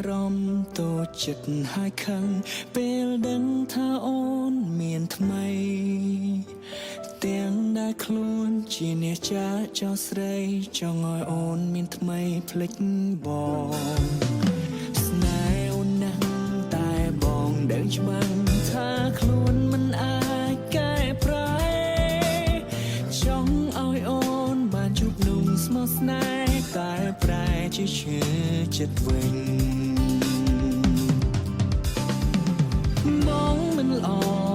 រំតូចចិត្តហើយខឹងពេលដឹងថាអូនមានថ្មីទាំងដែលខ្លួនជាអ្នកចាចោលស្រីចង់ឲ្យអូនមានថ្មីភ្លេចបងស្នេហ៍អូនណាស់តែបងដឹងច្បាស់ថាខ្លួនមិនអាចកែប្រែចង់ឲ្យអូនបានជួបนุ่มស្មោះស្នេហ៍តែប្រែជាឈឺចិត្តវិញបងមិនល្អ